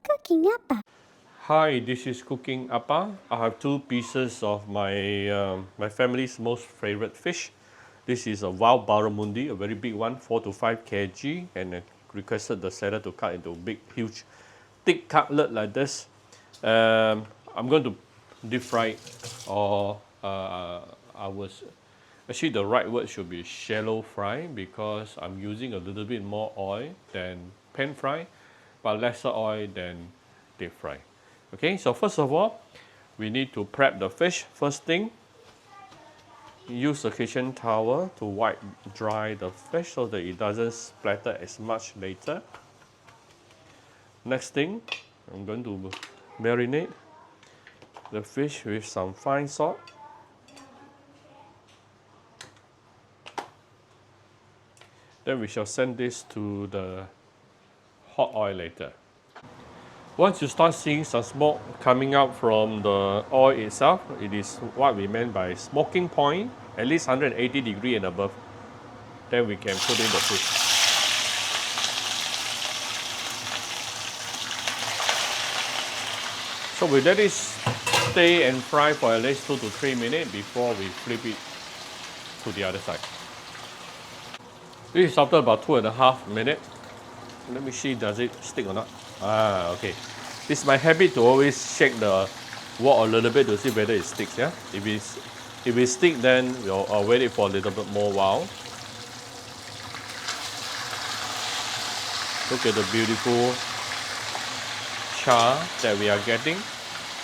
Cooking Appa. Hi, this is Cooking Appa. I have two pieces of my family's most favorite fish. This is a wild barramundi, a very big one, 4 to 5 kg, and I requested the seller to cut into big, huge, thick cutlet like this. I'm going to deep fry it, or I was actually the right word should be shallow fry because I'm using a little bit more oil than pan fry, but lesser oil than deep fry. Okay, so first of all, we need to prep the fish. First thing, use a kitchen towel to wipe dry the fish so that it doesn't splatter as much later. Next thing, I'm going to marinate the fish with some fine salt. Then we shall send this to the hot oil later. Once you start seeing some smoke coming out from the oil itself, it is what we meant by smoking point, at least 180 degree and above. Then we can put in the fish. So we let it stay and fry for at least 2 to 3 minutes before we flip it to the other side. This is after about 2.5 minutes. Let me see, does it stick or not? Okay. It's my habit to always shake the wok a little bit to see whether it sticks. Yeah. If it sticks, then I'll wait it for a little bit more while. Look at the beautiful char that we are getting.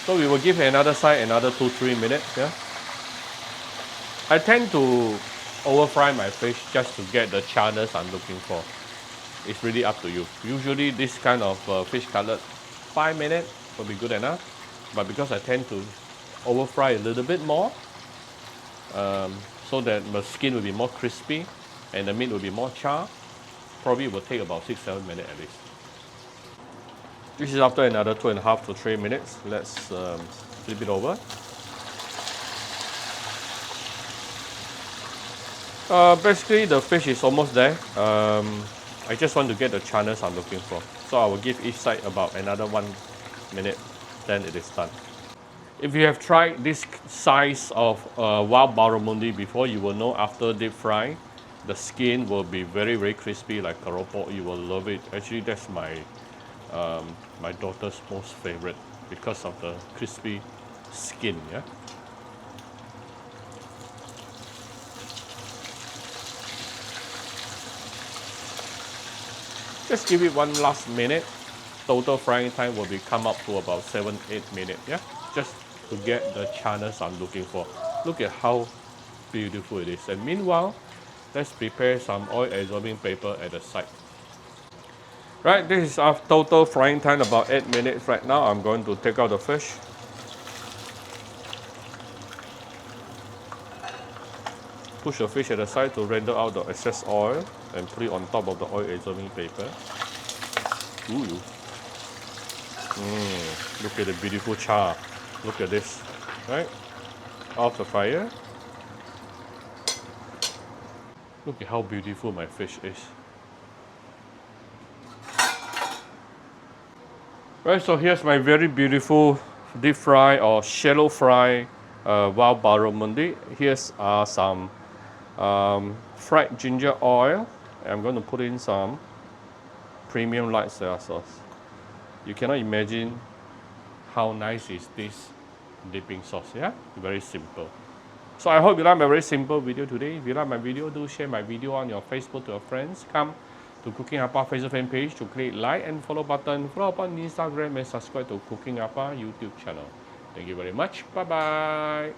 So we will give another side another 2-3 minutes. Yeah. I tend to over fry my fish just to get the charness I'm looking for. It's really up to you. Usually this kind of fish cutlet, 5 minutes will be good enough. But because I tend to over fry a little bit more, so that the skin will be more crispy and the meat will be more char, probably will take about 6-7 minutes at least. This is after another 2.5 to 3 minutes. Let's flip it over. Basically the fish is almost there. I just want to get the charness I'm looking for. So I will give each side about another 1 minute, then it is done. If you have tried this size of wild barramundi before, you will know after deep fry, the skin will be very, very crispy like keropok. You will love it. Actually, that's my daughter's most favorite because of the crispy skin. Yeah. Just give it one last minute. Total frying time will be come up to about 7-8 minutes. Yeah, just to get the charness I'm looking for. Look at how beautiful it is. And meanwhile, let's prepare some oil absorbing paper at the side. Right, this is our total frying time about 8 minutes right now. I'm going to take out the fish. Push the fish at the side to render out the excess oil and put it on top of the oil absorbing paper. Ooh. Look at the beautiful char. Look at this, right? Off the fire. Look at how beautiful my fish is. Right, so here's my very beautiful deep fry or shallow fry wild barramundi. Here's some fried ginger oil. I'm going to put in some premium light soy sauce. You cannot imagine how nice is this dipping sauce, yeah? Very simple. So I hope you like my very simple video today. If you like my video, do share my video on your Facebook to your friends. Come to Cooking Appa Facebook fan page to click like and follow button. Follow up on Instagram and subscribe to Cooking Appa YouTube channel. Thank you very much. Bye-bye.